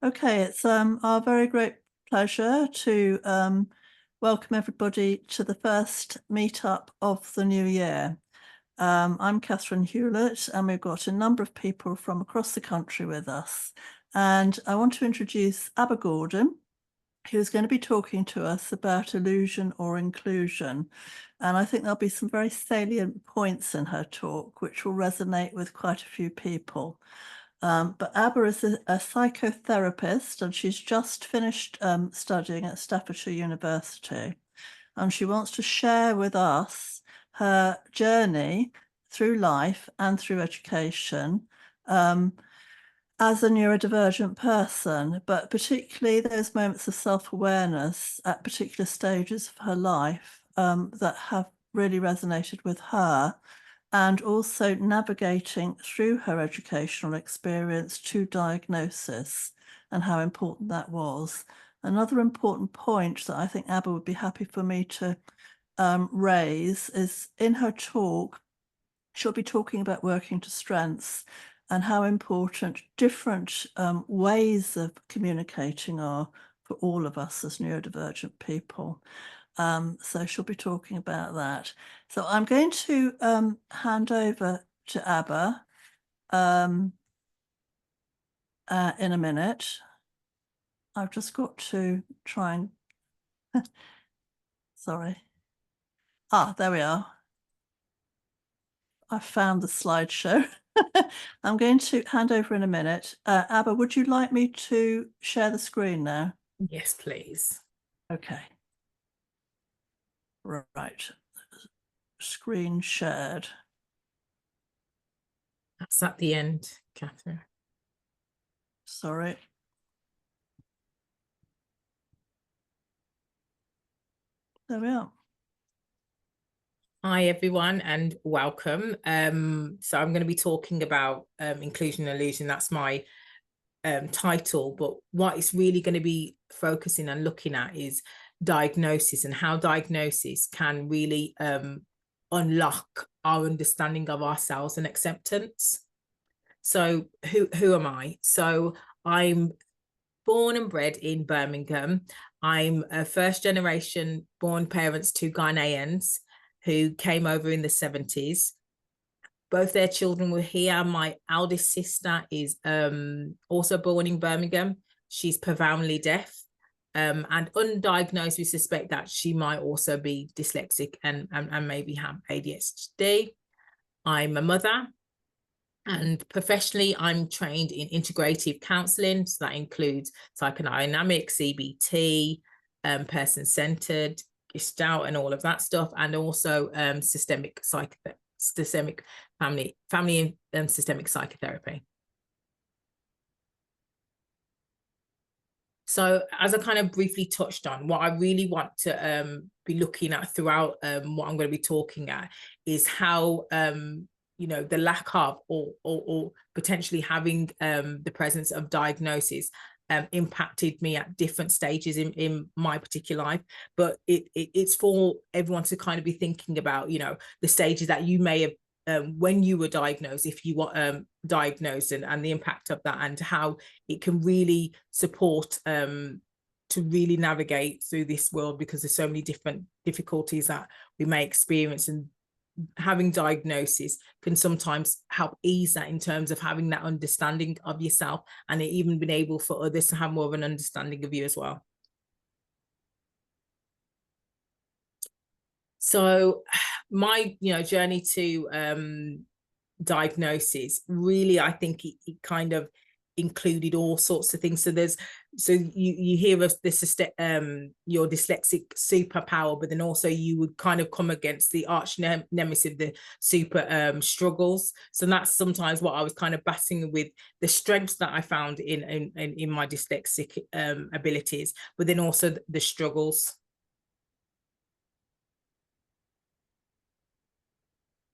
Okay, it's our very great pleasure to welcome everybody to the first meetup of the new year. I'm Catherine Hewlett, and we've got a number of people from across the country with us. And I want to introduce Abba Gordon, who's going to be talking to us about illusion or inclusion. And I think there'll be some very salient points in her talk, which will resonate with quite a few people. But Abba is a psychotherapist, and she's just finished studying at Staffordshire University. And she wants to share with us her journey through life and through education as a neurodivergent person, but particularly those moments of self-awareness at particular stages of her life that have really resonated with her, and also navigating through her educational experience to diagnosis and how important that was. Another important point that I think Abba would be happy for me to raise is in her talk, she'll be talking about working to strengths and how important different ways of communicating are for all of us as neurodivergent people. So she'll be talking about that. So I'm going to hand over to Abba in a minute. I've just got to try and, sorry. There we are. I found the slideshow. I'm going to hand over in a minute. Abba, would you like me to share the screen now? Yes, please. Okay. Right. Screen shared. That's at the end, Catherine. Sorry. There we are. Hi, everyone, and welcome. So I'm going to be talking about inclusion and illusion. That's my title, but what it's really going to be focusing and looking at is diagnosis and how diagnosis can really unlock our understanding of ourselves and acceptance. So who am I? So I'm born and bred in Birmingham. I'm a first generation born parents to Ghanaians who came over in the 70s. Both their children were here. My eldest sister is also born in Birmingham. She's profoundly deaf and undiagnosed. We suspect that she might also be dyslexic and maybe have ADHD. I'm a mother. And professionally, I'm trained in integrative counselling. So that includes psychodynamic, CBT, person-centered, Gestalt, and all of that stuff, and also systemic family and systemic psychotherapy. So as I kind of briefly touched on, what I really want to be looking at throughout what I'm going to be talking at is how the lack of or potentially having the presence of diagnosis impacted me at different stages in my particular life. But it's for everyone to kind of be thinking about, the stages that you may have when you were diagnosed, if you were diagnosed, and the impact of that, and how it can really support to really navigate through this world, because there's so many different difficulties that we may experience, and having diagnosis can sometimes help ease that in terms of having that understanding of yourself, and it even been able for others to have more of an understanding of you as well. So my journey to diagnosis, really, I think it kind of included all sorts of things. So you hear of this your dyslexic superpower, but then also you would kind of come against the arch nemesis of the super struggles. So that's sometimes what I was kind of battling with, the strengths that I found in my dyslexic abilities, but then also the struggles.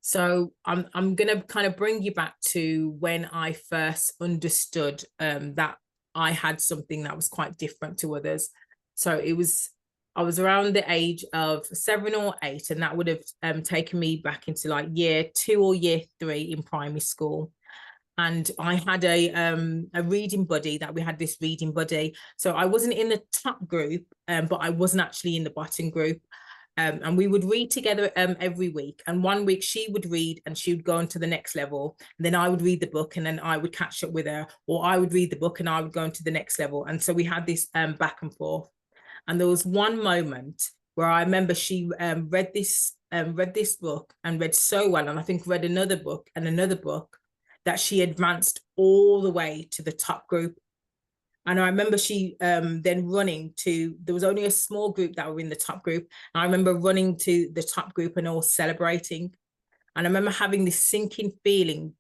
So I'm going to kind of bring you back to when I first understood that I had something that was quite different to others. So I was around the age of 7 or 8, and that would have taken me back into like year 2 or year 3 in primary school. and I had a reading buddy that we had this reading buddy. So I wasn't in the top group, but I wasn't actually in the bottom group. And we would read together every week. And one week she would read and she would go on to the next level. And then I would read the book and then I would catch up with her, or I would read the book and I would go on to the next level. And so we had this back and forth. And there was one moment where I remember she read this book and read so well, and I think read another book and another book, that she advanced all the way to the top group. And I remember she then running to, there was only a small group that were in the top group. And I remember running to the top group and all celebrating. And I remember having this sinking feeling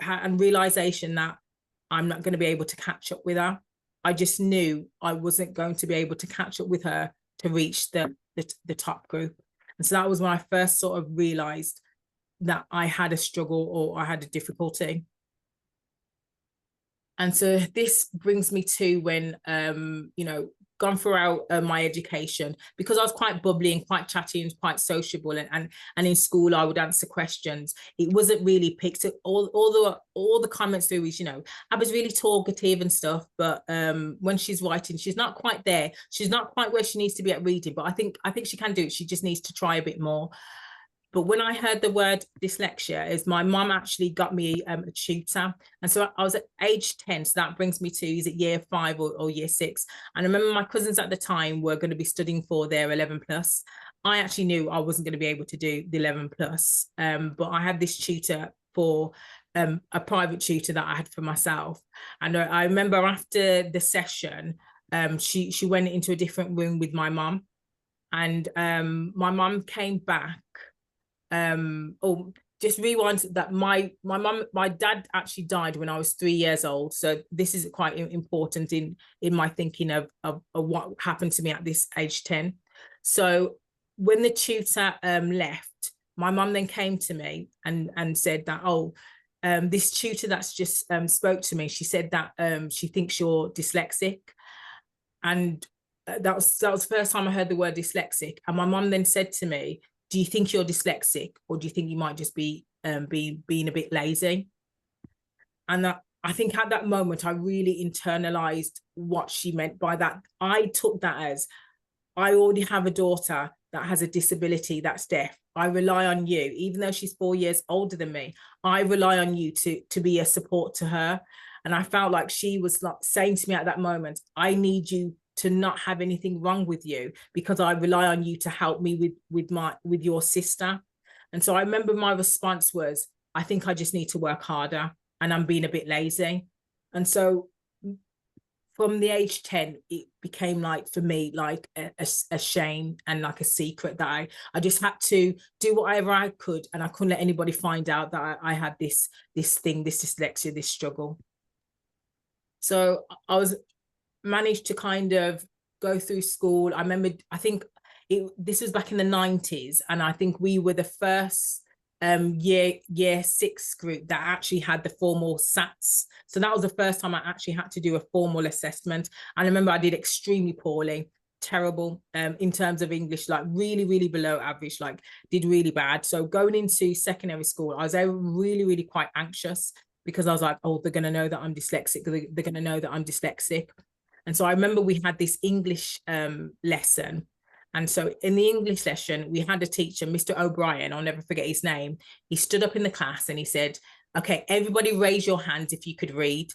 and realization that I'm not going to be able to catch up with her. I just knew I wasn't going to be able to catch up with her to reach the top group. And so that was when I first sort of realized that I had a struggle or I had a difficulty. And so this brings me to when, gone throughout my education, because I was quite bubbly and quite chatty and quite sociable, and in school I would answer questions. It wasn't really picked up. All the comments through is, Abba's really talkative and stuff, but when she's writing, she's not quite there. She's not quite where she needs to be at reading, but I think she can do it. She just needs to try a bit more. But when I heard the word dyslexia, is my mum actually got me a tutor. And so I was at age 10. So that brings me to, is it year 5 or year 6? And I remember my cousins at the time were going to be studying for their 11 plus. I actually knew I wasn't going to be able to do the 11 plus. But I had this tutor for a private tutor that I had for myself. And I remember after the session, she went into a different room with my mum. And my mum came back. Just rewind that my dad actually died when I was 3 years old, so this is quite important in my thinking of what happened to me at this age 10. So when the tutor left, my mum then came to me and said that, this tutor that's just spoke to me, she said that she thinks you're dyslexic. And that was the first time I heard the word dyslexic. And my mum then said to me, do you think you're dyslexic, or do you think you might just be being a bit lazy? And I think at that moment, I really internalized what she meant by that. I took that as, I already have a daughter that has a disability that's deaf. I rely on you, even though she's 4 years older than me. I rely on you to be a support to her. And I felt like she was like saying to me at that moment, I need you to not have anything wrong with you, because I rely on you to help me with your sister. And so I remember my response was, I think I just need to work harder and I'm being a bit lazy. And so from the age 10, it became like, for me, like a shame and like a secret that I just had to do whatever I could, and I couldn't let anybody find out that I had this thing, this dyslexia, this struggle. So I was managed to kind of go through school. I remember, I think this was back in the 90s, and I think we were the first year 6 group that actually had the formal SATs. So that was the first time I actually had to do a formal assessment. And I remember I did extremely poorly, terrible in terms of English, like really, really below average, like did really bad. So going into secondary school, I was really quite anxious, because I was like, oh, they're going to know that I'm dyslexic. They're going to know that I'm dyslexic. And so I remember we had this English lesson. And so in the English lesson, we had a teacher, Mr. O'Brien, I'll never forget his name. He stood up in the class and he said, okay, everybody raise your hands if you could read.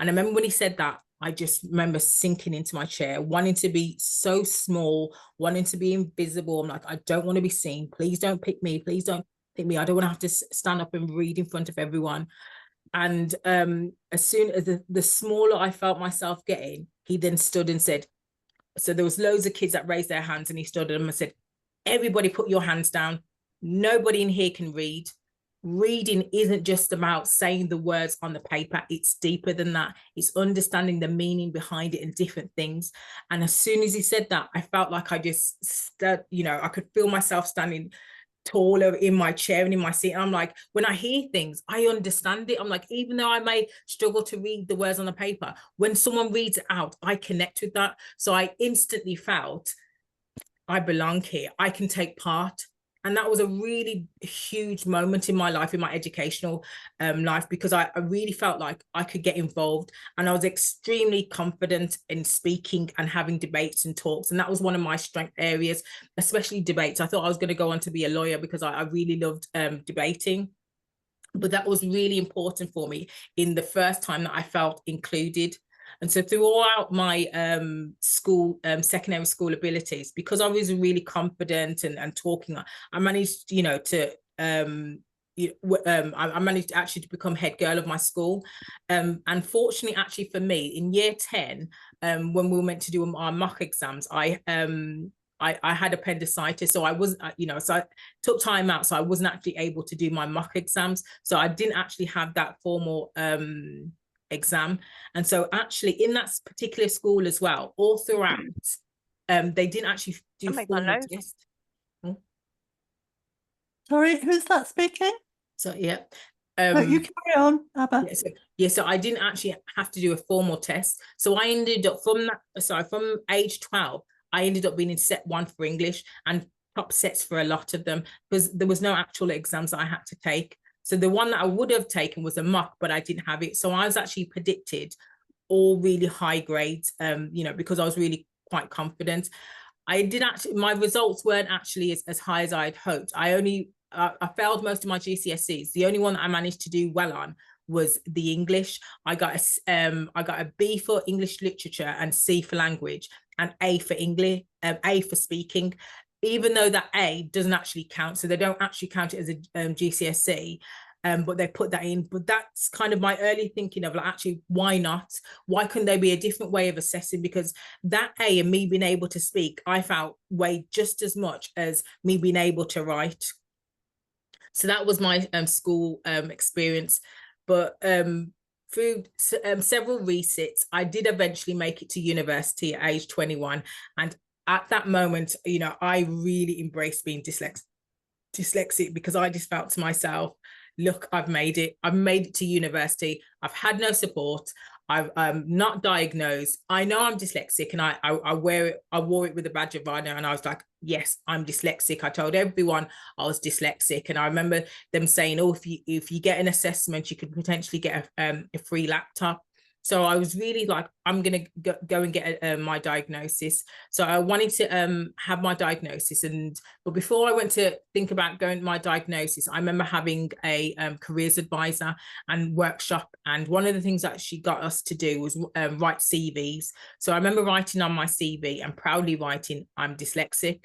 And I remember when he said that, I just remember sinking into my chair, wanting to be so small, wanting to be invisible. I'm like, I don't want to be seen. Please don't pick me. Please don't pick me. I don't want to have to stand up and read in front of everyone. And as soon as the smaller I felt myself getting, he then stood and said, so there was loads of kids that raised their hands, and he stood at them and said, everybody put your hands down. Nobody in here can read. Reading isn't just about saying the words on the paper. It's deeper than that. It's understanding the meaning behind it and different things. And as soon as he said that, I felt like I just stood, I could feel myself standing taller in my chair and in my seat. And I'm like, when I hear things, I understand it. I'm like, even though I may struggle to read the words on the paper, when someone reads it out, I connect with that. So I instantly felt, I belong here. I can take part. And that was a really huge moment in my life, in my educational life, because I really felt like I could get involved, and I was extremely confident in speaking and having debates and talks. And that was one of my strength areas, especially debates. I thought I was going to go on to be a lawyer because I really loved debating. But that was really important for me in the first time that I felt included. And so throughout my secondary school abilities, because I was really confident and talking, I managed, to I managed actually to become head girl of my school. And fortunately, actually for me, in year 10, when we were meant to do our mock exams, I had appendicitis, so I was, so I took time out, so I wasn't actually able to do my mock exams. So I didn't actually have that formal exam. And so actually in that particular school as well, all throughout, they didn't actually do formal tests. Sorry, who's that speaking? So yeah. No, you carry on, Abba. So I didn't actually have to do a formal test. So I ended up from age 12, I ended up being in set 1 for English and top sets for a lot of them, because there was no actual exams that I had to take. So the one that I would have taken was a mock, but I didn't have it. So I was actually predicted all really high grades, because I was really quite confident. My results weren't actually as high as I had hoped. I failed most of my GCSEs. The only one that I managed to do well on was the English. I got a B for English literature and C for language and A for English, A for speaking, even though that A doesn't actually count. So they don't actually count it as a GCSE. But they put that in. But that's kind of my early thinking of, like, actually, why not? Why couldn't there be a different way of assessing? Because that A and me being able to speak, I felt weighed just as much as me being able to write. So that was my school experience. But through several resits, I did eventually make it to university at age 21. And at that moment, I really embraced being dyslexic, because I just felt to myself, look, I've made it. I've made it to university. I've had no support. I'm not diagnosed. I know I'm dyslexic, and I wear it. I wore it with a badge of honor, and I was like, yes, I'm dyslexic. I told everyone I was dyslexic, and I remember them saying, oh, if you get an assessment, you could potentially get a free laptop. So I was really like, I'm going to go and get my diagnosis. So I wanted to have my diagnosis. But before I went to think about going my diagnosis, I remember having a careers advisor and workshop. And one of the things that she got us to do was write CVs. So I remember writing on my CV and proudly writing, I'm dyslexic.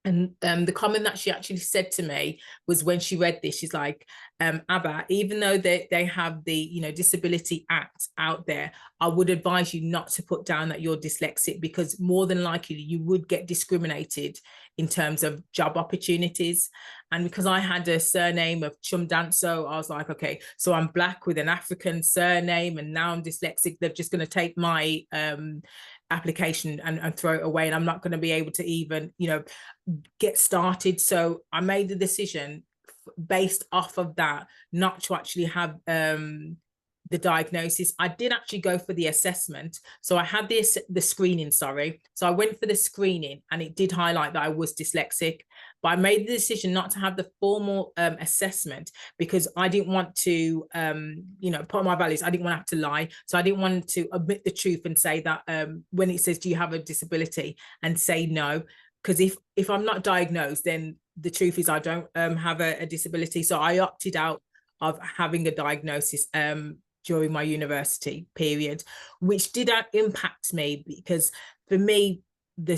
And the comment that she actually said to me was, when she read this, she's like, Abba, even though they have the Disability Act out there, I would advise you not to put down that you're dyslexic, because more than likely you would get discriminated in terms of job opportunities. And because I had a surname of Chumdanso, I was like, okay, so I'm Black with an African surname, and now I'm dyslexic. They're just going to take my application and throw it away, and I'm not going to be able to even get started. So I made the decision based off of that not to actually have the diagnosis. I did actually go for the assessment. So I had the screening, sorry. So I went for the screening, and it did highlight that I was dyslexic. But I made the decision not to have the formal assessment, because I didn't want to, part of my values, I didn't want to have to lie. So I didn't want to admit the truth and say that when it says, do you have a disability, and say no. Because if I'm not diagnosed, then the truth is I don't have a disability. So I opted out of having a diagnosis during my university period, which did impact me, because for me, the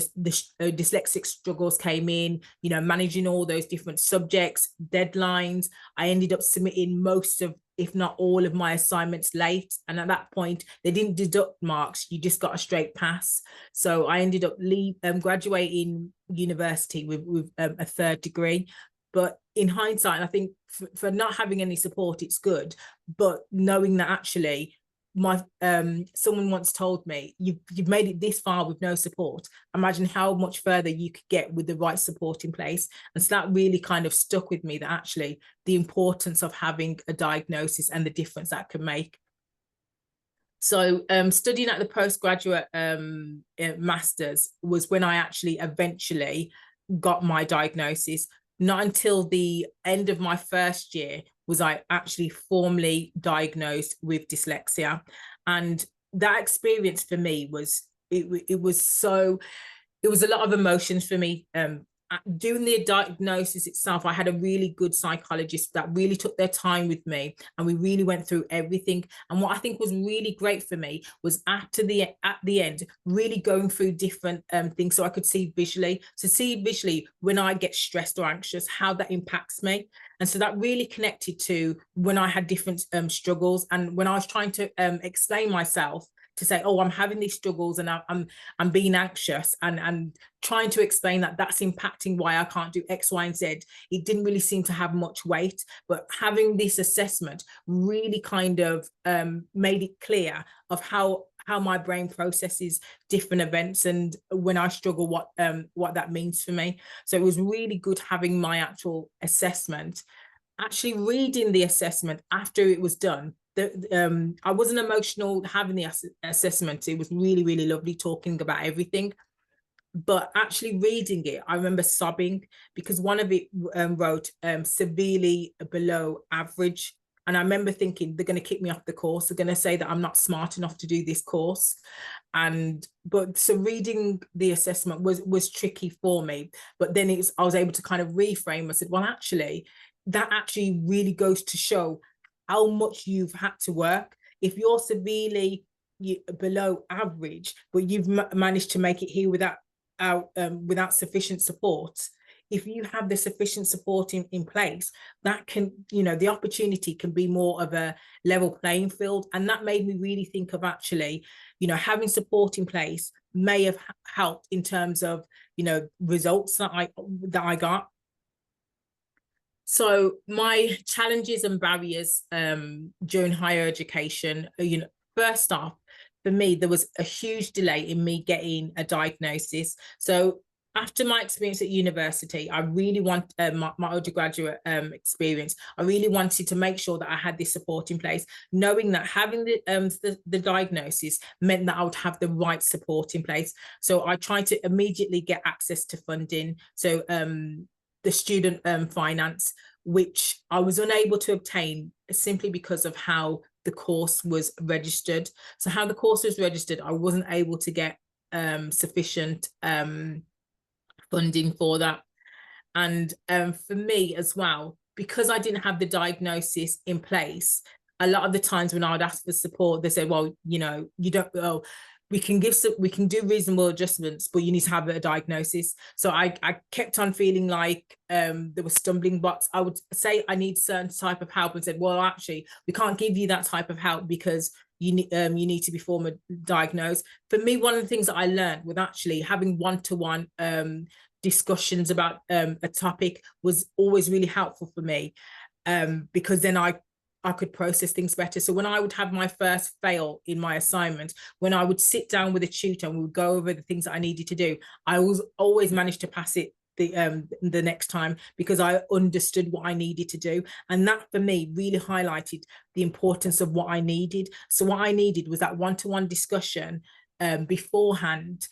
dyslexic struggles came in, managing all those different subjects, deadlines. I ended up submitting most of, if not all of, my assignments late. And at that point, they didn't deduct marks. You just got a straight pass. So I ended up graduating university with a 3rd degree. But in hindsight, I think for not having any support, it's good. But knowing that actually someone once told me, you've made it this far with no support, imagine how much further you could get with the right support in place. And so that really kind of stuck with me, that actually the importance of having a diagnosis and the difference that can make. So studying at the postgraduate masters was when I actually eventually got my diagnosis. not until the end of my first year was I actually formally diagnosed with dyslexia. And that experience for me was, it was so, it was a lot of emotions for me. Doing the diagnosis itself, I had a really good psychologist that really took their time with me, and we really went through everything. And what I think was really great for me was at the end, really going through different things, so I could see visually. So see visually when I get stressed or anxious, how that impacts me. And so that really connected to when I had different struggles, and when I was trying to explain myself, to say, oh, I'm having these struggles and I'm being anxious, and trying to explain that that's impacting why I can't do X, Y, and Z. It didn't really seem to have much weight, but having this assessment really kind of made it clear of how my brain processes different events, and when I struggle, what that means for me. So it was really good having my actual assessment. Actually reading the assessment after it was done, I wasn't emotional having the assessment. It was really, really lovely talking about everything. But actually reading it, I remember sobbing, because one of it wrote severely below average. And I remember thinking, they're going to kick me off the course. They're going to say that I'm not smart enough to do this course. But so reading the assessment was tricky for me. But then I was able to kind of reframe. I said, well, actually, that actually really goes to show how much you've had to work. If you're severely below average, but you've managed to make it here without sufficient support, if you have the sufficient support in place, that can, the opportunity can be more of a level playing field. And that made me really think of actually, having support in place may have helped in terms of, results that I got. So my challenges and barriers during higher education, first off, for me, there was a huge delay in me getting a diagnosis. So after my experience at university, I really want my undergraduate experience. I really wanted to make sure that I had this support in place, knowing that having the diagnosis meant that I would have the right support in place. So I tried to immediately get access to funding. So the student finance, which I was unable to obtain simply because of how the course was registered. So how the course was registered, I wasn't able to get sufficient funding for that. And for me as well, because I didn't have the diagnosis in place, a lot of the times when I would ask for support, they say, well, you don't, oh, we can do reasonable adjustments, but you need to have a diagnosis. So I kept on feeling like there were stumbling blocks. I would say I need certain type of help, and said, well, actually, we can't give you that type of help because you need to be formally diagnosed. For me, one of the things that I learned with actually having one-to-one discussions about a topic was always really helpful for me, because then I could process things better. So when I would have my first fail in my assignment, when I would sit down with a tutor and we would go over the things that I needed to do, I always managed to pass it the next time, because I understood what I needed to do. And that for me really highlighted the importance of what I needed. So what I needed was that one-to-one discussion beforehand.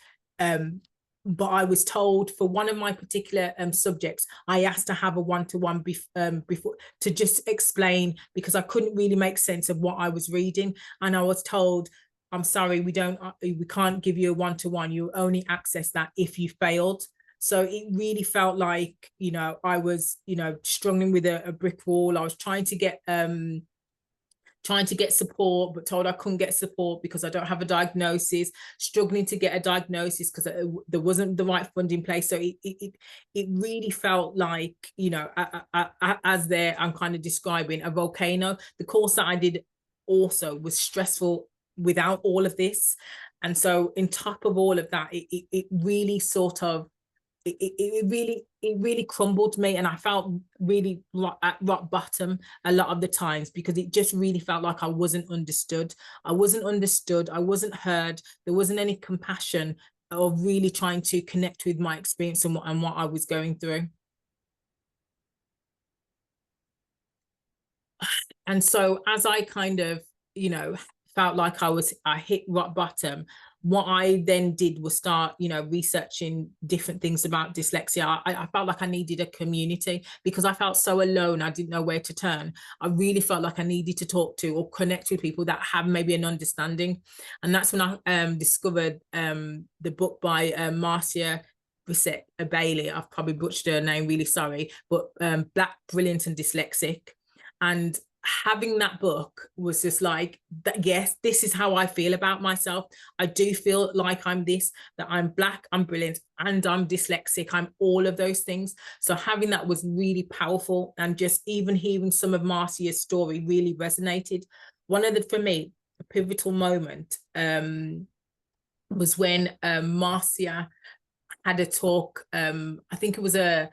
But I was told for one of my particular subjects, I asked to have a one-to-one before, to just explain, because I couldn't really make sense of what I was reading. And I was told, I'm sorry, we can't give you a one-to-one. You only access that if you failed. So it really felt like, I was, struggling with a brick wall. I was trying to get support, but told I couldn't get support because I don't have a diagnosis, struggling to get a diagnosis because there wasn't the right funding in place. So it really felt like, as there I'm kind of describing a volcano. The course that I did also was stressful without all of this. And so in top of all of that, it really sort of, it really crumbled me, and I felt really at rock bottom a lot of the times, because it just really felt like I wasn't understood. I wasn't heard. There wasn't any compassion or really trying to connect with my experience and what I was going through. And so as I kind of, felt like I hit rock bottom, what I then did was start, researching different things about dyslexia. I felt like I needed a community because I felt so alone. I didn't know where to turn. I really felt like I needed to talk to or connect with people that have maybe an understanding. And that's when I discovered the book by Marcia Brissett Bailey. I've probably butchered her name, really sorry, but Black, Brilliant and Dyslexic. And having that book was just like, that, yes, this is how I feel about myself. I do feel like I'm this, that I'm Black, I'm brilliant, and I'm dyslexic. I'm all of those things. So having that was really powerful. And just even hearing some of Marcia's story really resonated. One of the, for me, a pivotal moment was when Marcia had a talk. I think it was a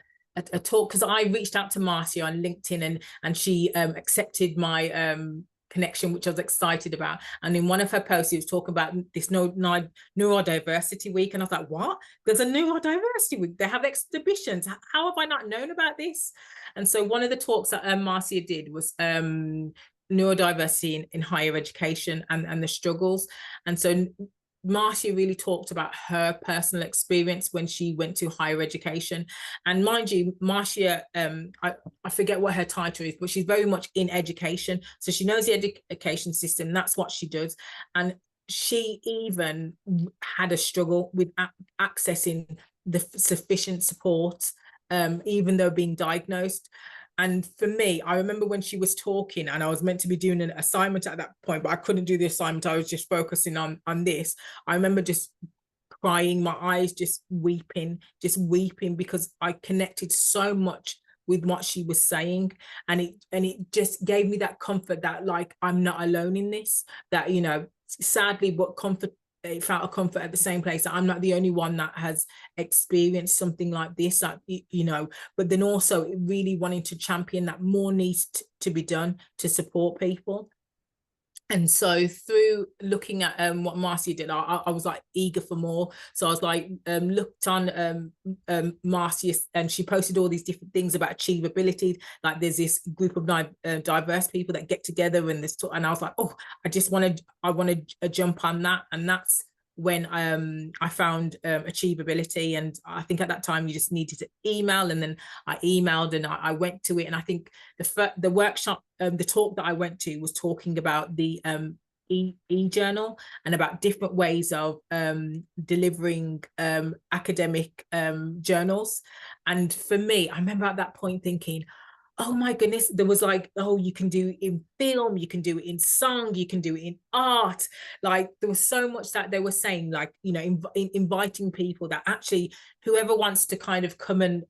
talk, because I reached out to Marcia on LinkedIn, and she accepted my connection, which I was excited about. And in one of her posts, she was talking about this neurodiversity week. And I was like, what? There's a neurodiversity week. They have exhibitions. How have I not known about this? And so one of the talks that Marcia did was neurodiversity in higher education and the struggles. And so Marcia really talked about her personal experience when she went to higher education. And mind you, Marcia, I forget what her title is, but she's very much in education. So she knows the education system. That's what she does. And she even had a struggle with accessing the sufficient support, even though being diagnosed. And for me, I remember when she was talking, and I was meant to be doing an assignment at that point, but I couldn't do the assignment. I was just focusing on this. I remember just crying, my eyes just weeping because I connected so much with what she was saying. And it just gave me that comfort that, like, I'm not alone in this, that, sadly, but comfort, it felt a comfort at the same place that I'm not the only one that has experienced something like this, but then also really wanting to champion that more needs to be done to support people. And so through looking at what Marcia did, I was like eager for more. So I was like, looked on Marcia, and she posted all these different things about achievability. Like there's this group of diverse people that get together and this, and I was like, oh, I want to jump on that. And that's when I found achievability. And I think at that time you just needed to email, and then I emailed and I went to it. And I think the workshop, the talk that I went to was talking about the e-journal and about different ways of delivering academic journals. And for me, I remember at that point thinking, oh my goodness, there was like, oh, you can do it in film, you can do it in song, you can do it in art. Like there was so much that they were saying, like, inviting people that actually whoever wants to kind of come and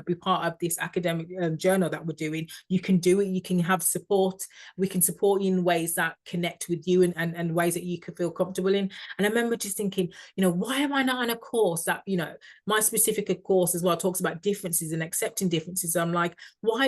be part of this academic journal that we're doing, you can do it, you can have support, we can support you in ways that connect with you and ways that you could feel comfortable in. And I remember just thinking, why am I not on a course that, my specific course as well talks about differences and accepting differences. I'm like, why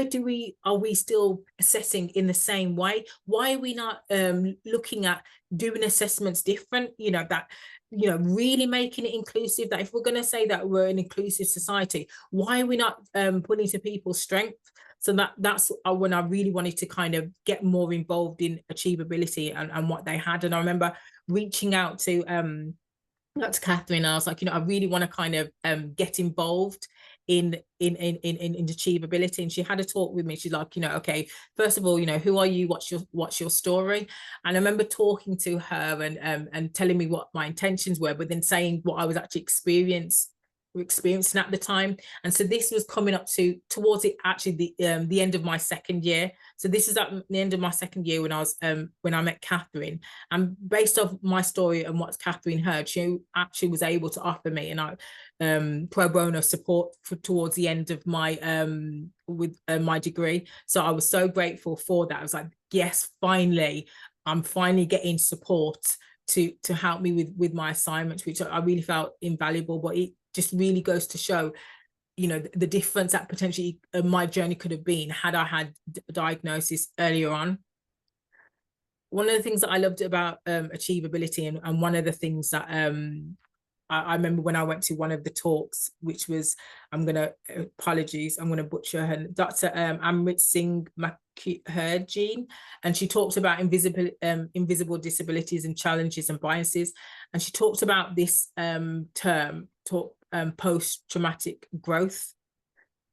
are we still assessing in the same way? Why are we not looking at doing assessments different, really making it inclusive? That if we're going to say that we're an inclusive society, why are we not putting to people's strength? So that's when I really wanted to kind of get more involved in achievability and what they had. And I remember reaching out to Catherine. I was like, I really want to kind of get involved in achievability. And she had a talk with me. She's like, okay, first of all, who are you? What's your story? And I remember talking to her and telling me what my intentions were, but then saying what I was actually experiencing at the time. And so this was coming up towards it actually the end of my second year. So this is at the end of my second year when I met Catherine. And based off my story and what Catherine heard, she actually was able to offer me pro bono support towards the end of my with my degree. So I was so grateful for that. I was like, yes, finally, I'm finally getting support to help me with my assignments, which I really felt invaluable. But it just really goes to show, the difference that potentially my journey could have been had I had a diagnosis earlier on. One of the things that I loved about achievability, and one of the things that I remember when I went to one of the talks, which was, apologies, I'm going to butcher her, Dr. Amrit Singh Mukherjee, and she talked about invisible disabilities and challenges and biases. And she talked about this term, post-traumatic growth,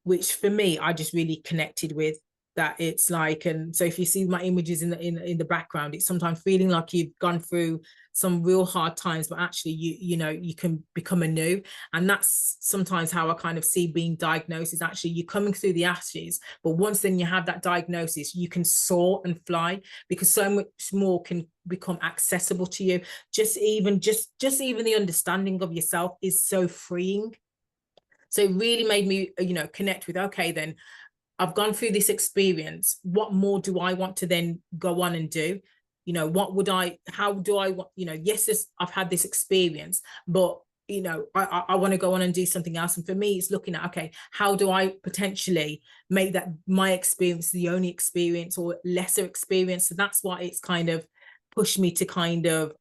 which for me, I just really connected with. That it's like, and so if you see my images in the background, it's sometimes feeling like you've gone through some real hard times, but actually you can become anew. And that's sometimes how I kind of see being diagnosed, is actually you're coming through the ashes, but once then you have that diagnosis, you can soar and fly, because so much more can become accessible to you. Just even the understanding of yourself is so freeing. So it really made me, connect with, okay, then I've gone through this experience. What more do I want to then go on and do? How do I want, yes, I've had this experience, but, I want to go on and do something else. And for me, it's looking at, okay, how do I potentially make that my experience the only experience or lesser experience? So that's why it's kind of pushed me to kind of,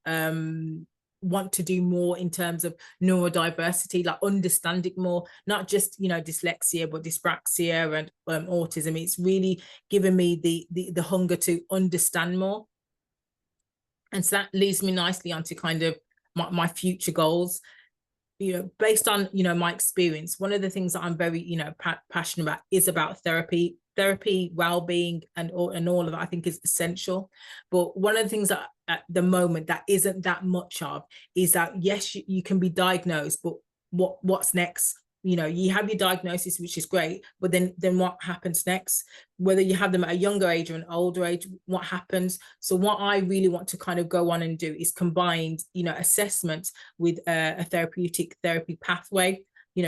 want to do more in terms of neurodiversity, like understand it more, not just dyslexia, but dyspraxia and autism. It's really given me the hunger to understand more. And so that leads me nicely onto kind of my future goals. Based on my experience, one of the things that I'm very passionate about is about therapy, well-being, and all of that I think is essential. But one of the things that at the moment that isn't that much of is that, yes, you can be diagnosed, but what's next? You have your diagnosis, which is great, but then what happens next? Whether you have them at a younger age or an older age, what happens? So what I really want to kind of go on and do is combine assessment with a therapy pathway,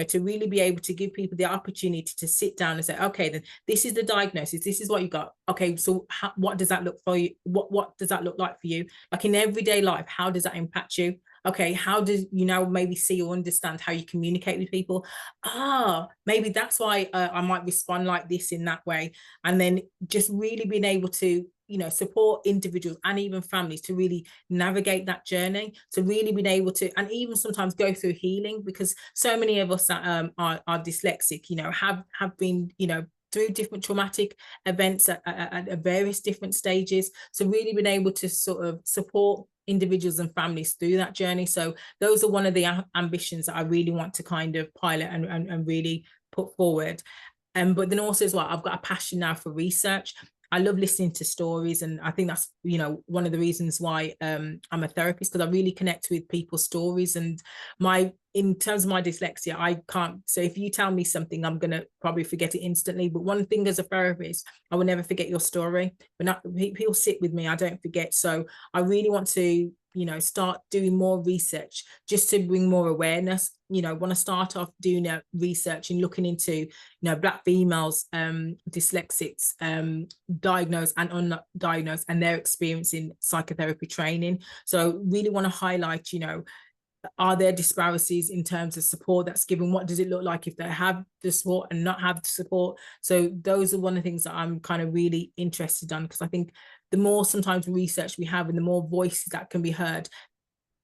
to really be able to give people the opportunity to sit down and say, okay, then this is the diagnosis, this is what you got. Okay, so what does that look for you? What does that look like for you? Like in everyday life, how does that impact you? Okay, how do you now maybe see or understand how you communicate with people? Maybe that's why I might respond like this in that way. And then just really being able to support individuals and even families to really navigate that journey, to really being able to, and even sometimes go through healing, because so many of us that are dyslexic have been through different traumatic events at various different stages. So really being able to sort of support individuals and families through that journey. So those are one of the ambitions that I really want to kind of pilot and really put forward. But then also as well, I've got a passion now for research. I love listening to stories, and I think that's one of the reasons why I'm a therapist, because I really connect with people's stories. And in terms of my dyslexia, I can't. So if you tell me something, I'm gonna probably forget it instantly. But one thing as a therapist, I will never forget your story. But people sit with me, I don't forget. So I really want to start doing more research just to bring more awareness. Want to start off doing research and looking into Black females, dyslexics, diagnosed and undiagnosed, and their experience in psychotherapy training. So really want to highlight are there disparities in terms of support that's given? What does it look like if they have the support and not have the support? So those are one of the things that I'm kind of really interested in, because I think the more sometimes research we have and the more voices that can be heard,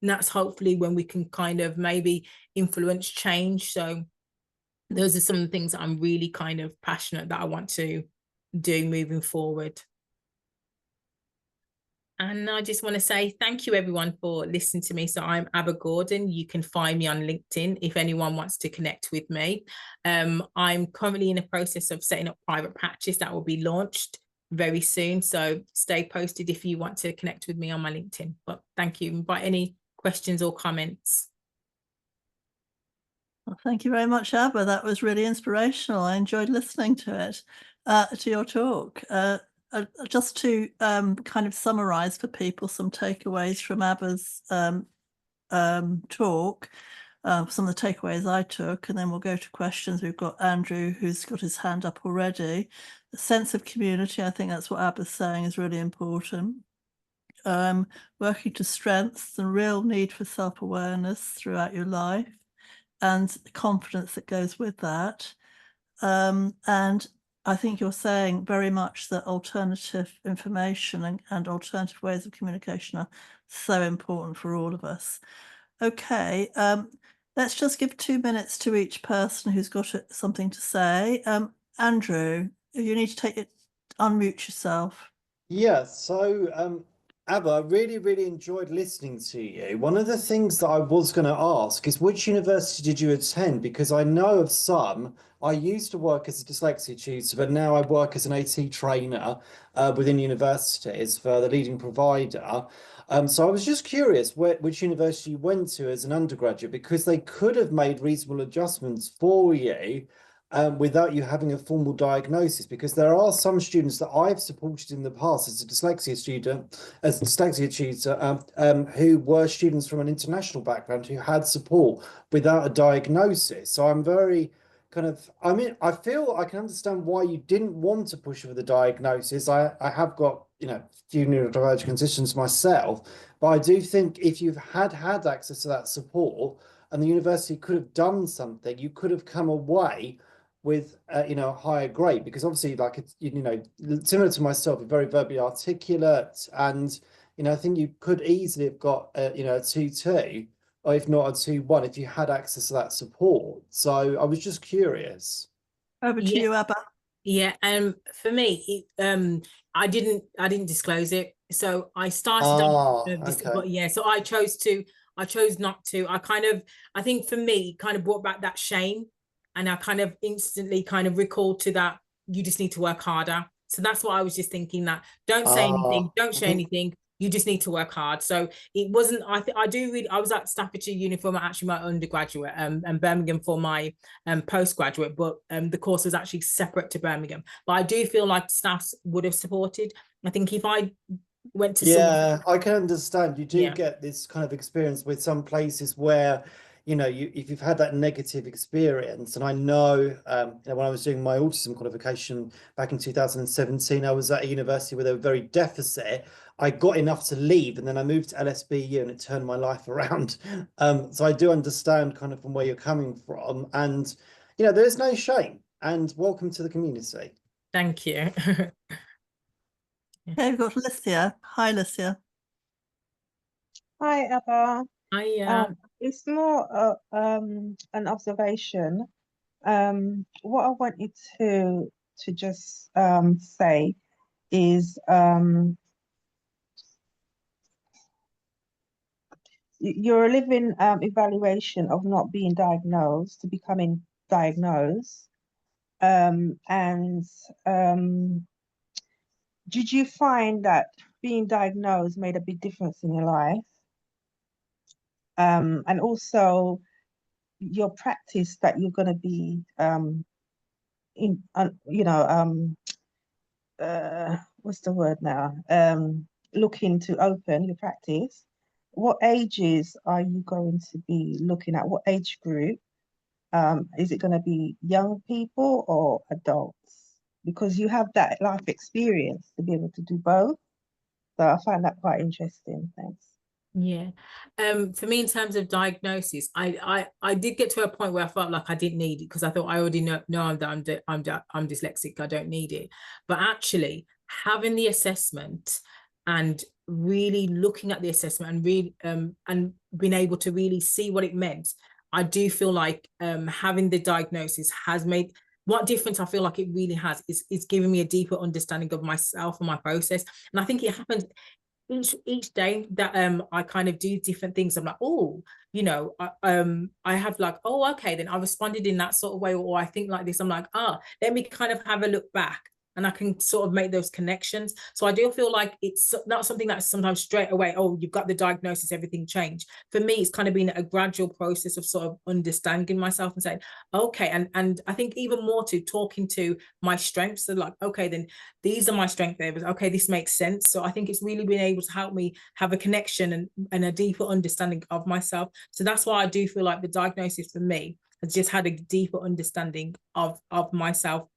and that's hopefully when we can kind of maybe influence change. So those are some of the things that I'm really kind of passionate that I want to do moving forward. And I just want to say thank you, everyone, for listening to me. So I'm Abba Gordon. You can find me on LinkedIn if anyone wants to connect with me. I'm currently in the process of setting up private practice that will be launched very soon. So stay posted if you want to connect with me on my LinkedIn. But thank you. By any questions or comments? Well, thank you very much, Abba. That was really inspirational. I enjoyed listening to it, to your talk. Just to kind of summarize for people some takeaways from Abba's talk, some of the takeaways I took, and then we'll go to questions. We've got Andrew, who's got his hand up already. The sense of community, I think that's what Abba's saying, is really important. Working to strengths, the real need for self-awareness throughout your life, and confidence that goes with that. And I think you're saying very much that alternative information and alternative ways of communication are so important for all of us. Okay, let's just give 2 minutes to each person who's got something to say. Andrew, you need to unmute yourself. Yeah, so Abba, I really enjoyed listening to you. One of the things that I was going to ask is which university did you attend? Because I know of some. I used to work as a dyslexia tutor, but now I work as an AT trainer within universities for the leading provider. So I was just curious which university you went to as an undergraduate, because they could have made reasonable adjustments for you without you having a formal diagnosis, because there are some students that I've supported in the past as a dyslexia student, as a dyslexia tutor, who were students from an international background who had support without a diagnosis. So I'm very I mean, I feel I can understand why you didn't want to push for the diagnosis. I have got, neurodivergent conditions myself, but I do think if you've had access to that support and the university could have done something, you could have come away with a higher grade, because obviously, like, it's similar to myself, you're very verbally articulate, and I think you could easily have got a 2-2, or if not a 2-1, if you had access to that support. So I was just curious. Over to you, Abba. Yeah, for me, I didn't disclose it. So I started this, Okay. but yeah, so I chose not to. I think for me, kind of brought back that shame, and I kind of instantly kind of recalled to that, you just need to work harder. So that's what I was just thinking, that don't say anything, don't share anything. You just need to work hard. So it wasn't, I was at Staffordshire Uni for actually my undergraduate, and Birmingham for my postgraduate, but the course was actually separate to Birmingham. But I do feel like staffs would have supported. I think if I went to Yeah, I can understand. You do yeah, get this kind of experience with some places where, if you've had that negative experience, and I know, when I was doing my autism qualification back in 2017, I was at a university where they were very deficit. I got enough to leave, and then I moved to LSBU, and it turned my life around. So I do understand kind of from where you're coming from, and there's no shame, and welcome to the community. thank you. Okay, we've got Licia. Hi, Licia. Hi, Abba. I It's more an observation. What I wanted to just say is you're a living evaluation of not being diagnosed to becoming diagnosed. And did you find that being diagnosed made a big difference in your life? And also your practice that you're going to be what's the word now? Looking to open your practice. What ages are you going to be looking at? What age group? Is it going to be young people or adults? Because you have that life experience to be able to do both. So I find that quite interesting. Thanks. Yeah. For me, in terms of diagnosis, I did get to a point where I felt like I didn't need it, because I thought I already know I'm dyslexic. I don't need it. But actually, having the assessment and really looking at the assessment and really and being able to really see what it meant, I do feel like having the diagnosis has made, what difference I feel like it really has is giving me a deeper understanding of myself and my process. And I think it happens each day that I kind of do different things. I'm like, oh, I have like, oh, okay, then I responded in that sort of way, or I think like this. I'm like, let me kind of have a look back, and I can sort of make those connections. So I do feel like it's not something that's sometimes straight away, oh, you've got the diagnosis, everything changed. For me, it's kind of been a gradual process of sort of understanding myself and saying, okay, and I think even more to talking to my strengths. So like, okay, then these are my strength areas. Okay, this makes sense. So I think it's really been able to help me have a connection and a deeper understanding of myself. So that's why I do feel like the diagnosis for me has just had a deeper understanding of myself.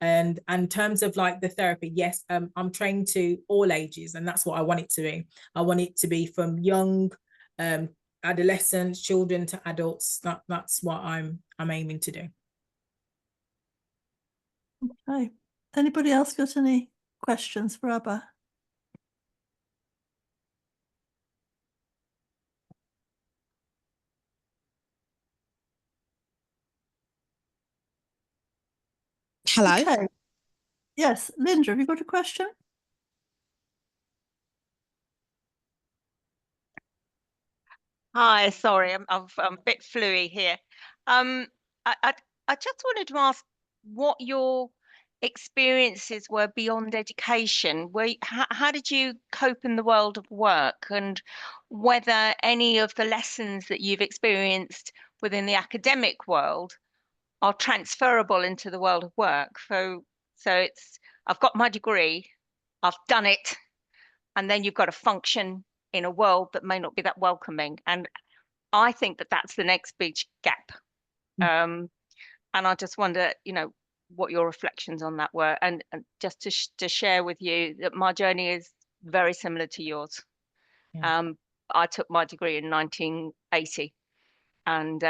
And in terms of like the therapy, yes, I'm trained to all ages, and that's what I want it to be. I want it to be from young adolescents, children to adults. That's what I'm aiming to do. Okay. Anybody else got any questions for Abba? Hello. Okay. Yes, Linda, have you got a question? Hi, sorry, I'm a bit fluey here. I just wanted to ask what your experiences were beyond education. How did you cope in the world of work, and whether any of the lessons that you've experienced within the academic world are transferable into the world of work. So I've got my degree, I've done it, and then you've got to function in a world that may not be that welcoming. And I think that that's the next big gap. And I just wonder, what your reflections on that were, and just to share with you that my journey is very similar to yours. Yeah. I took my degree in 1980, and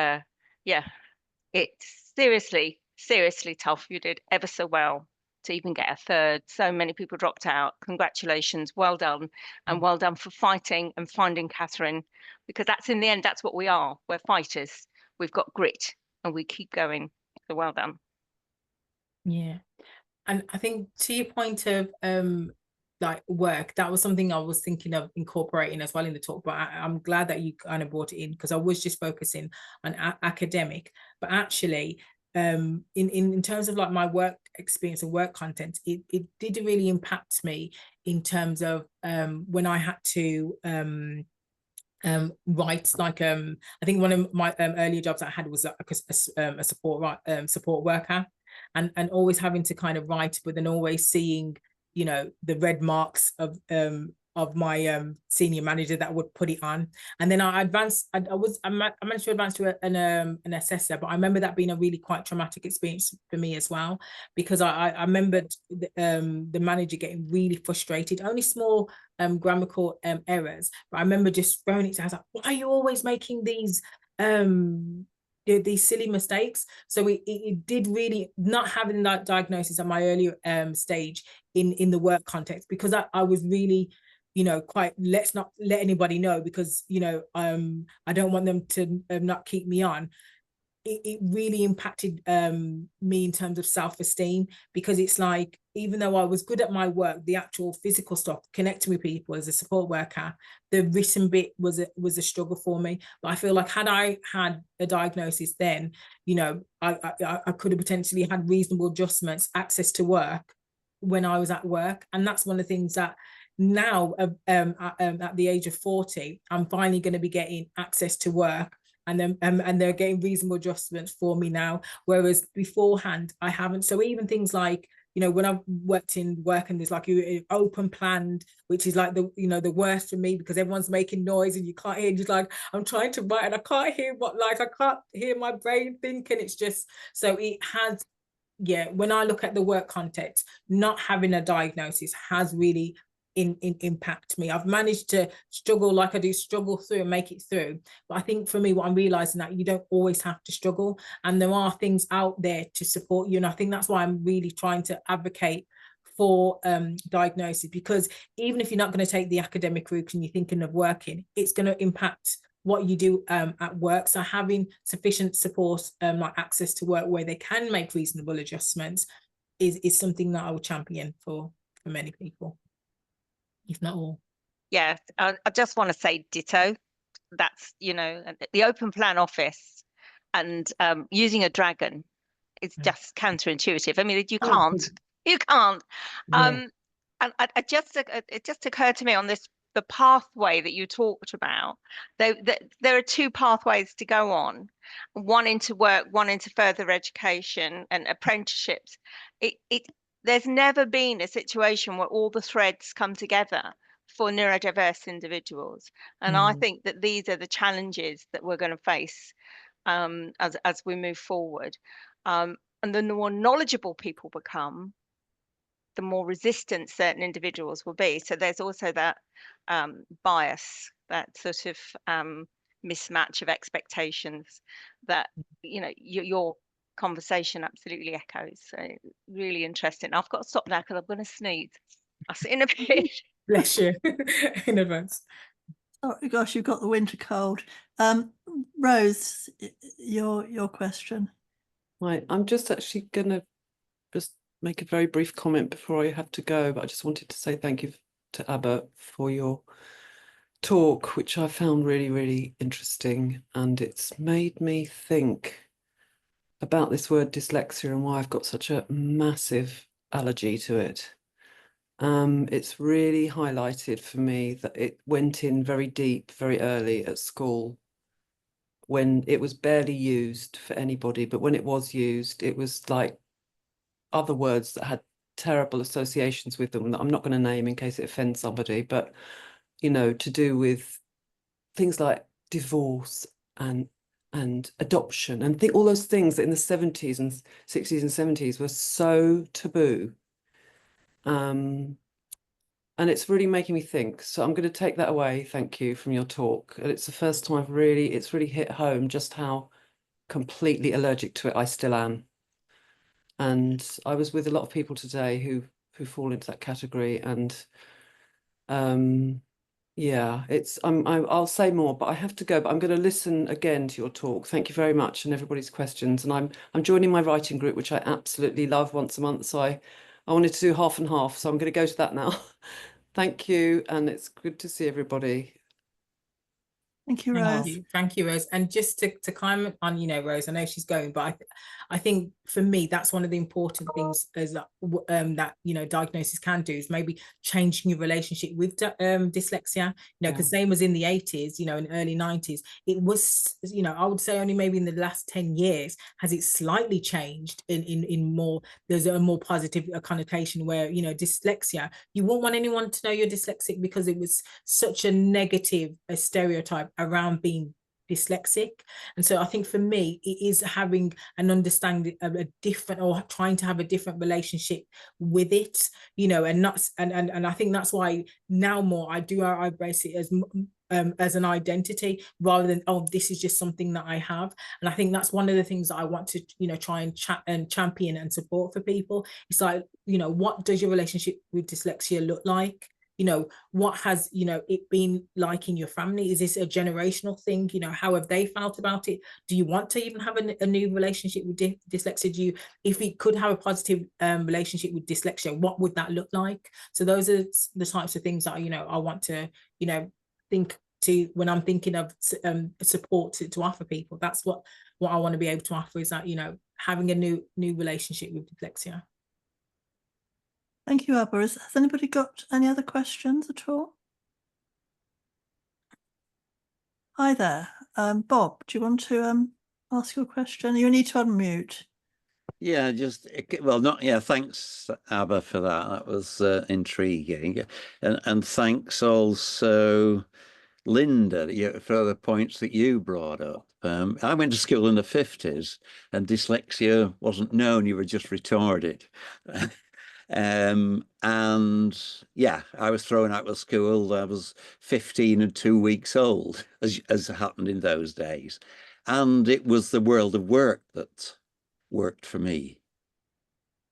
it's seriously tough. You did ever so well to even get a third. So many people dropped out. Congratulations, well done, and well done for fighting and finding Catherine, because that's, in the end, that's what we are. We're fighters. We've got grit and we keep going. So well done. Yeah. And I think to your point of like work, that was something I was thinking of incorporating as well in the talk, but I'm glad that you kind of brought it in, because I was just focusing on academic, but actually in terms of like my work experience and work content, it did really impact me in terms of when I had to write, like I think one of my earlier jobs I had was a support worker, and always having to kind of write, but then always seeing, the red marks of my senior manager that would put it on. And then I advanced, I managed to advance to an assessor, but I remember that being a really quite traumatic experience for me as well, because I remembered the manager getting really frustrated, only small grammatical errors, but I remember just throwing it to her. I was like, why are you always making these silly mistakes? So it did really, not having that diagnosis at my earlier stage in the work context, because I was really, quite, let's not let anybody know, because I don't want them to not keep me on. It really impacted me in terms of self-esteem, because it's like, even though I was good at my work, the actual physical stuff, connecting with people as a support worker, the written bit was a struggle for me. But I feel like, had I had a diagnosis then, I could have potentially had reasonable adjustments, access to work when I was at work. And that's one of the things that now at the age of 40, I'm finally going to be getting access to work, and then and they're getting reasonable adjustments for me now, whereas beforehand I haven't. So even things like, when I've worked in work and there's like open planned, which is like the worst for me, because everyone's making noise and you can't hear, just like, I'm trying to write and I can't hear I can't hear my brain thinking. It's just, so it has, when I look at the work context, not having a diagnosis has really impact me. I've managed to struggle through and make it through, but I think for me, what I'm realizing, that you don't always have to struggle, and there are things out there to support you. And I think that's why I'm really trying to advocate for diagnosis, because even if you're not going to take the academic route and you're thinking of working, it's going to impact what you do at work. So having sufficient support, like access to work where they can make reasonable adjustments, is something that I would champion for many people, if not all. Yeah, I just want to say ditto. That's, the open plan office and using a dragon is just counterintuitive. I mean, you can't. Yeah. And it just occurred to me on the pathway that you talked about. There are two pathways to go on: one into work, one into further education and apprenticeships. There's never been a situation where all the threads come together for neurodiverse individuals, and I think that these are the challenges that we're going to face as we move forward. And the more knowledgeable people become, the more resistant certain individuals will be. So there's also that bias, that sort of mismatch of expectations that your conversation absolutely echoes. So really interesting. I've got to stop now because I'm going to sneeze. I'll see you in a bit. Bless you in advance. Oh gosh, you've got the winter cold. Rose, your question. Right, I'm just actually going to just make a very brief comment before I have to go, but I just wanted to say thank you to Abba for your talk, which I found really, really interesting. And it's made me think about this word dyslexia and why I've got such a massive allergy to it. It's really highlighted for me that it went in very deep, very early at school, when it was barely used for anybody, but when it was used, it was like other words that had terrible associations with them that I'm not going to name in case it offends somebody, but, you know, to do with things like divorce and adoption and all those things that in the 70s and 60s and 70s were so taboo. And it's really making me think. So I'm going to take that away, thank you, from your talk. And it's the first time it's really hit home just how completely allergic to it I still am. And I was with a lot of people today who fall into that category. And yeah, I'll say more, but I have to go. But I'm going to listen again to your talk. Thank you very much, and everybody's questions. And I'm joining my writing group, which I absolutely love, once a month. So I wanted to do half and half. So I'm going to go to that now. Thank you, and it's good to see everybody. Thank you, Rose. Thank you, Rose. And just to comment on, you know, Rose, I know she's going, but I think for me that's one of the important things is that that, you know, diagnosis can do, is maybe changing your relationship with dyslexia. You know, because same as in the 80s, you know, in early 90s, it was, you know, I would say only maybe in the last 10 years has it slightly changed in more, there's a more positive connotation where, you know, dyslexia, you won't want anyone to know you're dyslexic because it was such a negative stereotype around being dyslexic. And so I think for me it is having an understanding of a different, or trying to have a different relationship with it, you know, and not and I think that's why now more I embrace it as an identity rather than, oh, this is just something that I have. And I think that's one of the things that I want to, you know, try and champion and support for people. It's like, you know, what does your relationship with dyslexia look like? You know, what has, you know, it been like in your family? Is this a generational thing? You know, how have they felt about it? Do you want to even have a new relationship with dyslexia? Do you, if we could have a positive relationship with dyslexia, what would that look like? So those are the types of things that, you know, I want to, you know, think to when I'm thinking of support to offer people. That's what I want to be able to offer, is that, you know, having a new relationship with dyslexia. Thank you, Abba. Has anybody got any other questions at all? Hi there. Bob, do you want to ask your question? You need to unmute. Yeah, thanks, Abba, for that. That was intriguing. And thanks also, Linda, for the points that you brought up. I went to school in the 50s and dyslexia wasn't known, you were just retarded. And yeah, I was thrown out of school. I was 15 and 2 weeks old, as happened in those days. And it was the world of work that worked for me.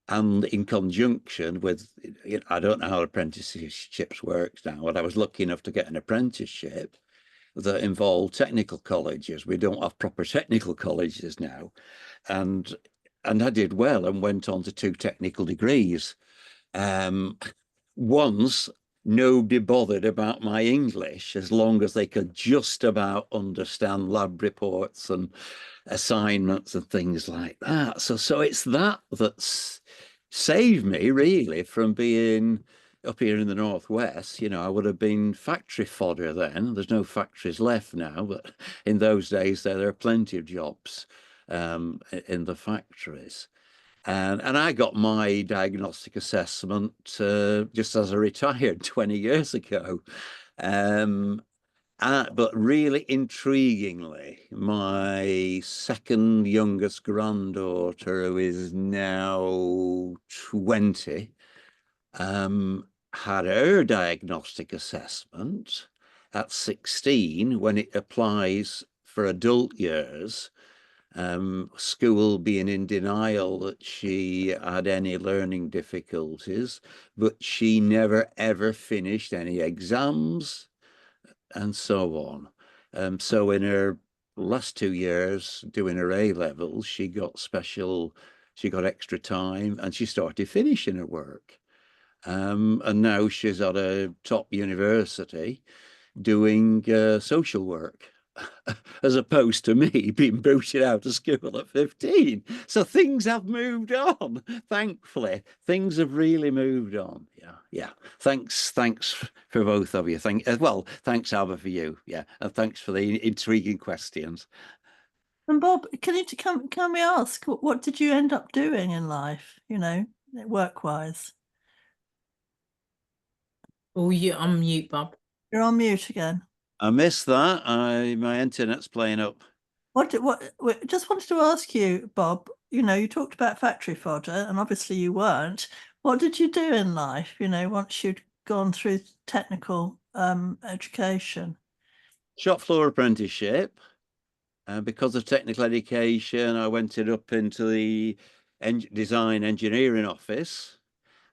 And in conjunction with, you know, I don't know how apprenticeships work now, but I was lucky enough to get an apprenticeship that involved technical colleges. We don't have proper technical colleges now. And I did well and went on to 2 technical degrees. Once nobody bothered about my English as long as they could just about understand lab reports and assignments and things like that. So it's that's saved me really from being up here in the Northwest. You know, I would have been factory fodder then. There's no factories left now, but in those days there are plenty of jobs in the factories. And I got my diagnostic assessment just as I retired 20 years ago. But really intriguingly, my second youngest granddaughter, who is now 20, had her diagnostic assessment at 16 when it applies for adult years. School being in denial that she had any learning difficulties, but she never ever finished any exams and so on. So in her last 2 years doing her A-levels, she got special she got extra time, and she started finishing her work. And now she's at a top university doing social work, as opposed to me being booted out of school at 15. So things have moved on, thankfully. Things have really moved on. Yeah. Thanks for both of you. Thanks, Abba, for you. Yeah, and thanks for the intriguing questions. And Bob, can we ask, what did you end up doing in life, work-wise? Oh, you're on mute, Bob. You're on mute again. I missed that. My internet's playing up. Just wanted to ask you, Bob, you talked about factory fodder, and obviously you weren't. What did you do in life, once you'd gone through technical education? Shop floor apprenticeship. Because of technical education, I went up into the design engineering office.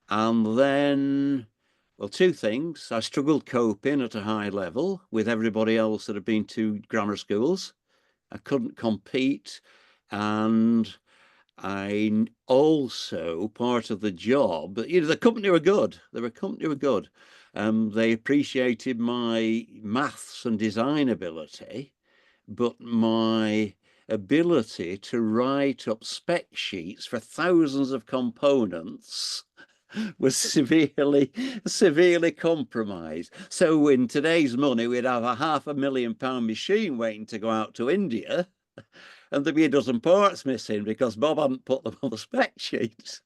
And then, well, two things. I struggled coping at a high level with everybody else that had been to grammar schools. I couldn't compete. And I also, part of the job, the company were good. They appreciated my maths and design ability, but my ability to write up spec sheets for thousands of components was severely compromised. So in today's money, we'd have a £500,000 machine waiting to go out to India, and there'd be a dozen parts missing because Bob hadn't put them on the spec sheets.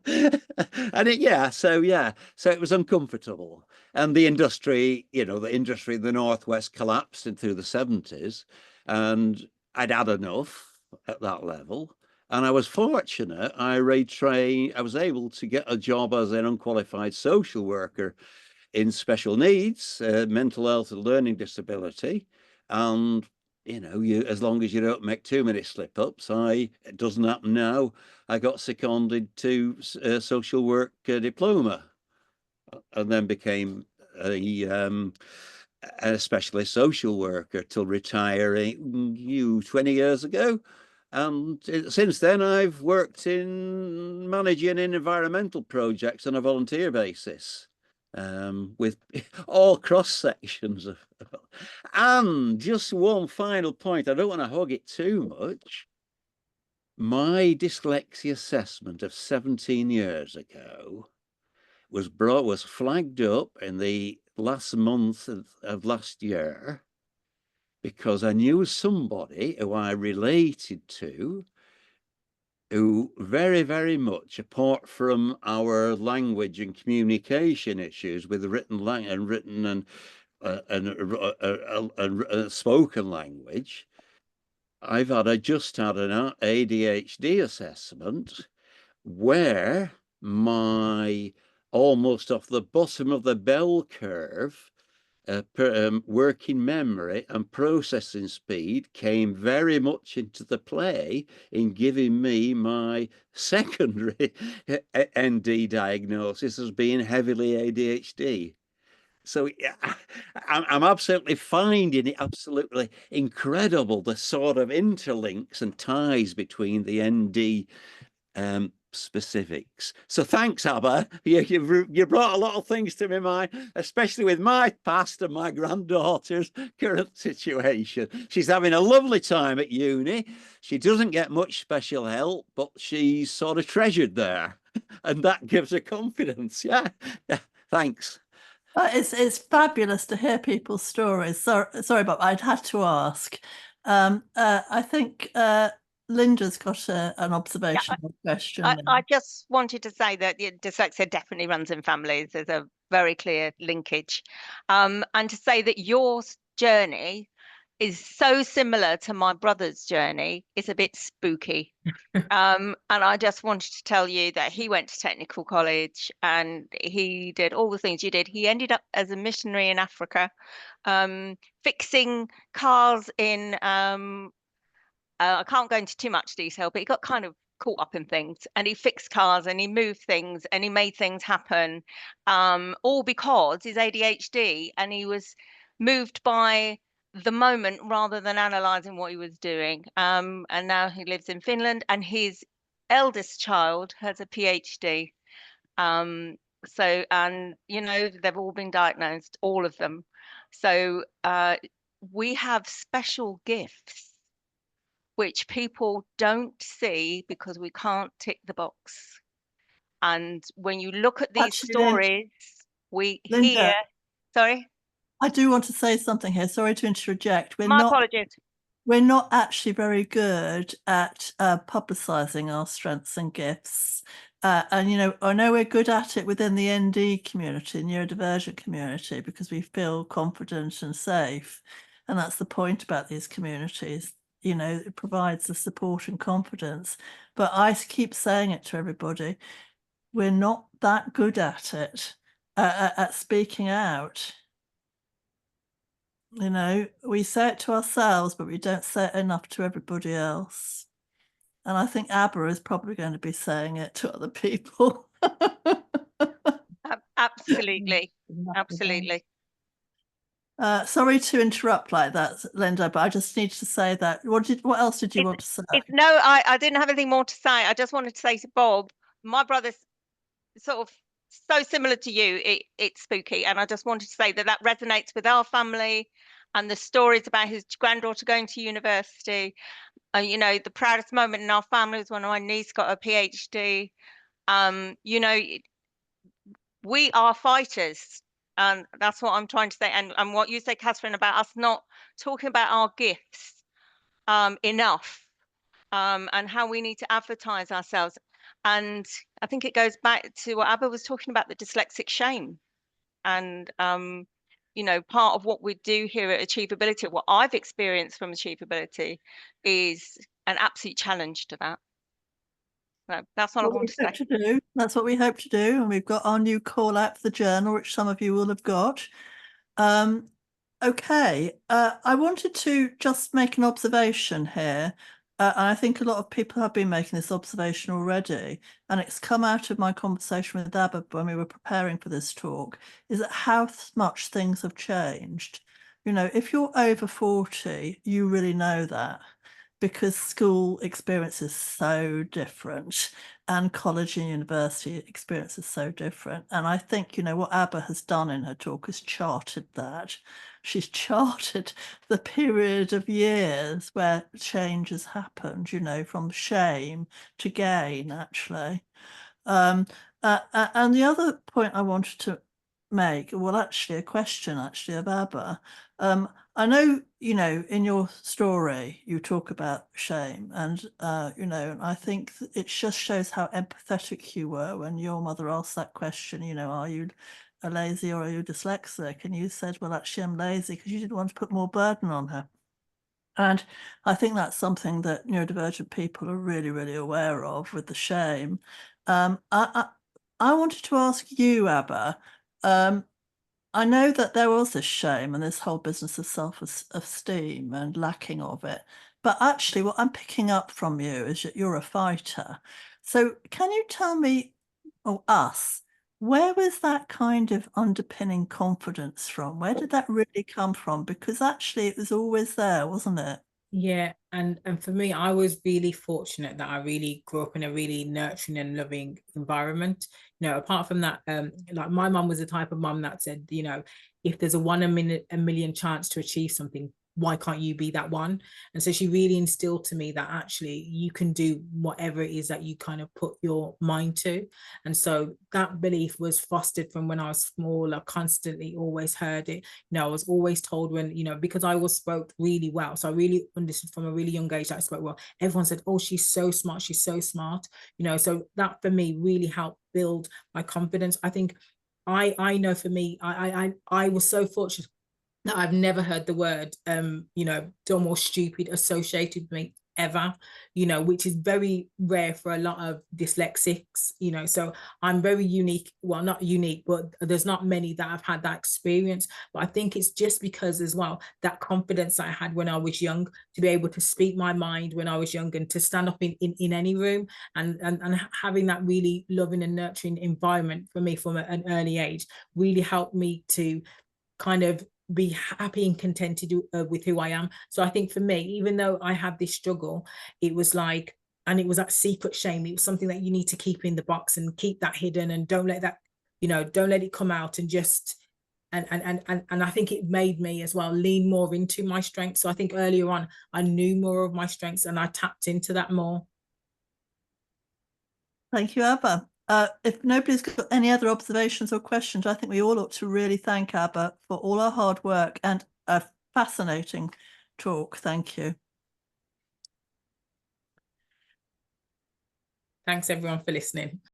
So it was uncomfortable. And the industry, in the Northwest collapsed through the 70s, and I'd had enough at that level. And I was fortunate. I was able to get a job as an unqualified social worker in special needs, mental health and learning disability. And as long as you don't make too many slip-ups, it doesn't happen now. I got seconded to a social work diploma, and then became a specialist social worker till retiring 20 years ago. And since then, I've worked in managing in environmental projects on a volunteer basis. With all cross sections of, and just one final point, I don't want to hog it too much. My dyslexia assessment of 17 years ago was flagged up in the last month of last year because I knew somebody who I related to, who very, very much, apart from our language and communication issues with the written and spoken language, I just had an ADHD assessment where my almost off the bottom of the bell curve working memory and processing speed came very much into the play in giving me my secondary ND diagnosis as being heavily ADHD. So yeah, I'm absolutely finding it absolutely incredible, the sort of interlinks and ties between the ND specifics. So thanks, Abba. You brought a lot of things to my mind, especially with my past and my granddaughter's current situation. She's having a lovely time at uni. She doesn't get much special help, but she's sort of treasured there, and that gives her confidence. Yeah. Thanks. It's fabulous to hear people's stories. Sorry, Bob, I'd had to ask. I think Linda's got an observational question. I just wanted to say that dyslexia definitely runs in families. There's a very clear linkage. And to say that your journey is so similar to my brother's journey is a bit spooky. And I just wanted to tell you that he went to technical college and he did all the things you did. He ended up as a missionary in Africa, fixing cars in I can't go into too much detail, but he got kind of caught up in things, and he fixed cars and he moved things and he made things happen, all because his ADHD, and he was moved by the moment rather than analyzing what he was doing. And now he lives in Finland, and his eldest child has a PhD. So, and you know, they've all been diagnosed, all of them. So we have special gifts which people don't see because we can't tick the box. And when you look at these Actually, stories, we hear, Linda, sorry, I do want to say something here. Sorry to interject. my apologies. We're not actually very good at publicising our strengths and gifts. And, you know, I know we're good at it within the ND community, neurodivergent community, because we feel confident and safe. And that's the point about these communities. You know, it provides the support and confidence. But I keep saying it to everybody, we're not that good at it, at speaking out. You know, we say it to ourselves, but we don't say it enough to everybody else. And I think Abba is probably going to be saying it to other people. Absolutely, absolutely. Sorry to interrupt like that, Linda, but I just need to say that. What else did you want to say? No, I didn't have anything more to say. I just wanted to say to Bob, my brother's sort of so similar to you. It's spooky, and I just wanted to say that that resonates with our family, and the stories about his granddaughter going to university. You know, the proudest moment in our family was when my niece got a PhD. You know, we are fighters, and that's what I'm trying to say. And what you say, Catherine, about us not talking about our gifts enough, and how we need to advertise ourselves. And I think it goes back to what Abba was talking about, the dyslexic shame. And you know, part of what we do here at Achievability, what I've experienced from Achievability, is an absolute challenge to that. So that's what I want to say. That's what we hope to do. And we've got our new call out for the journal, which some of you will have got. Okay, I wanted to just make an observation here. And I think a lot of people have been making this observation already, and it's come out of my conversation with Abba when we were preparing for this talk, is that how much things have changed. You know, if you're over 40, you really know that, because school experience is so different and college and university experience is so different. And I think, you know, what Abba has done in her talk is charted that. She's charted the period of years where change has happened, you know, from shame to gain, actually. And the other point I wanted to make, well, actually a question actually of Abba. I know, you know, in your story, you talk about shame, and, you know, I think it just shows how empathetic you were when your mother asked that question, you know, are you lazy or are you dyslexic? And you said, well, actually, I'm lazy, because you didn't want to put more burden on her. And I think that's something that neurodivergent people are really, really aware of with the shame. I wanted to ask you, Abba, I know that there was this shame and this whole business of self-esteem and lacking of it. But actually, what I'm picking up from you is that you're a fighter. So can you tell me, or us, where was that kind of underpinning confidence from? Where did that really come from? Because actually it was always there, wasn't it? Yeah, and for me, I was really fortunate that I really grew up in a really nurturing and loving environment. You know, apart from that, like my mum was the type of mum that said, you know, if there's a million chance to achieve something, why can't you be that one? And so she really instilled to me that actually you can do whatever it is that you kind of put your mind to. And so that belief was fostered from when I was small. I constantly always heard it. You know, I was always told when, you know, because I was spoke really well. So I really understood from a really young age that I spoke well. Everyone said, oh, she's so smart. She's so smart. You know, so that for me really helped build my confidence. I think I know for me, I was so fortunate that I've never heard the word, you know, dumb or stupid associated with me ever, you know, which is very rare for a lot of dyslexics, you know, so I'm very unique. Well, not unique, but there's not many that have had that experience. But I think it's just because as well, that confidence I had when I was young, to be able to speak my mind when I was young and to stand up in any room, and having that really loving and nurturing environment for me from an early age really helped me to kind of be happy and contented with who I am. So I think for me, even though I had this struggle, it was like And it was that secret shame. It was something that you need to keep in the box and keep that hidden, and don't let that, don't let it come out, and just, and I think it made me as well lean more into my strengths. So I think earlier on, I knew more of my strengths and I tapped into that more. Thank you, Abba. If nobody's got any other observations or questions, I think we all ought to really thank Abba for all our hard work and a fascinating talk. Thank you. Thanks everyone for listening.